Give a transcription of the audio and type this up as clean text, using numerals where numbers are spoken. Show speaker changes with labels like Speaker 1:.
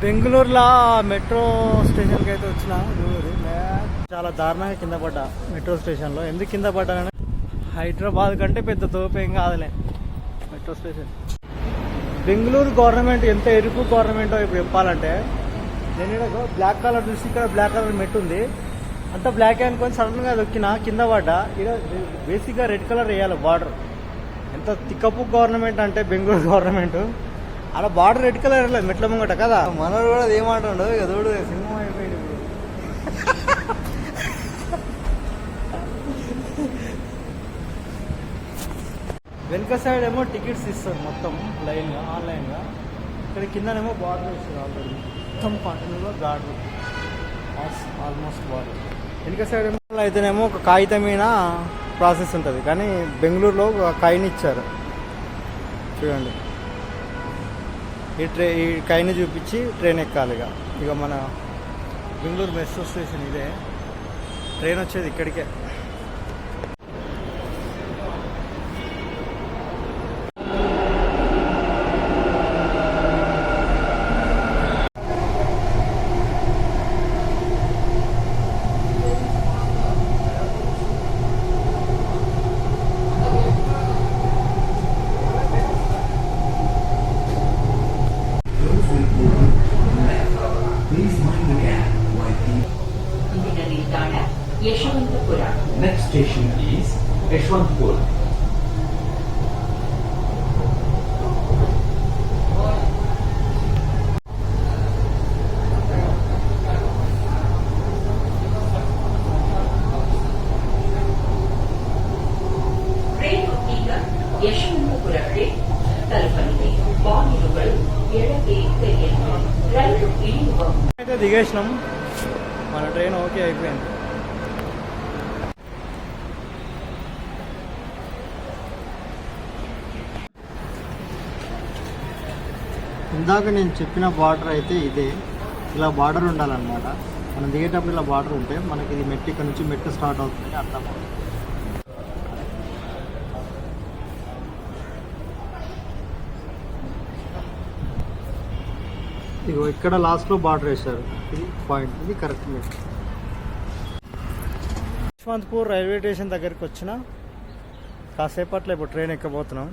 Speaker 1: బెంగళూరులో మెట్రో స్టేషన్కి అయితే వచ్చిన చాలా దారుణంగా కింద పడ్డా మెట్రో స్టేషన్లో. ఎందుకు కింద పడ్డానని, హైదరాబాద్ కంటే పెద్ద తోపేం కాదులే మెట్రో స్టేషన్. బెంగళూరు గవర్నమెంట్ ఎంత ఎరుపు గవర్నమెంటో ఇప్పుడు చెప్పాలంటే, నేను ఇక్కడ బ్లాక్ కలర్ చూసి ఇక్కడ బ్లాక్ కలర్ మెట్టు ఉంది, అంతా బ్లాక్ అనుకొని సడన్గా దొక్కిన కింద పడ్డా. ఇక్కడ బేసిక్గా రెడ్ కలర్ వేయాలి బార్డర్. ఎంత తిక్కపు గవర్నమెంట్ అంటే బెంగళూరు గవర్నమెంట్, అలా బార్డర్ రెడ్ కలర్ లేదు మెట్ల ముంగట కదా. మనోడు కూడా ఏమంటాడు, ఇక చూడు సింహం అయిపోయాడు ఇప్పుడు. వెనుక సైడ్ ఏమో టికెట్స్ ఇస్తారు మొత్తం లైన్గా ఆన్లైన్గా, ఇక్కడ కిందనేమో బార్డర్ ఇస్తారు ఆల్రెడీ మొత్తం కంటిన్యూగా గార్డు ఆల్మోస్ట్ బార్డర్. వెనుక సైడ్ ఏమో అయితేనేమో ఒక కాగితం మీద ప్రాసెస్ ఉంటుంది, కానీ బెంగళూరులో ఒక కాయిన్ ఇచ్చారు చూడండి. ఈ కాయిన్ చూపించి ట్రైన్ ఎక్కాలి. ఇక మన బెంగళూరు మెట్రో స్టేషన్ ఇదే, ట్రైన్ వచ్చేది ఇక్కడికే.
Speaker 2: Yeshwantpura. Next station is Yeshwantpura. Train ಈಗ ಯಶವಂತಪುರಕ್ಕೆ ತಲುಪಲಿದೆ. ಬಾಗಿಲುಗಳು ಎಡಕ್ಕೆ ತೆರೆಯಲಿವೆ. ರೈಲು ಇಳಿಯುವ
Speaker 1: అయితే దిగేసినాం, మన ట్రైన్ ఓకే అయిపోయింది. ఇందాక నేను చెప్పిన బార్డర్ అయితే ఇదే, ఇలా బార్డర్ ఉండాలన్నమాట. మనం దిగేటప్పుడు ఇలా బార్డర్ ఉంటే మనకి ఇది మెట్టు ఇక్కడ నుంచి మెట్టు స్టార్ట్ అవుతుంది అర్థం అవుతుంది. ఇగో ఇక్కడ లాస్ట్లో బార్డర్ వేశారు, ఇది పాయింట్, ఇది కరెక్ట్ మెట్టు. యశ్వంతపూర్ రైల్వే స్టేషన్ దగ్గరికి వచ్చిన కాసేపట్లో ఇప్పుడు ట్రైన్ ఎక్కబోతున్నాం.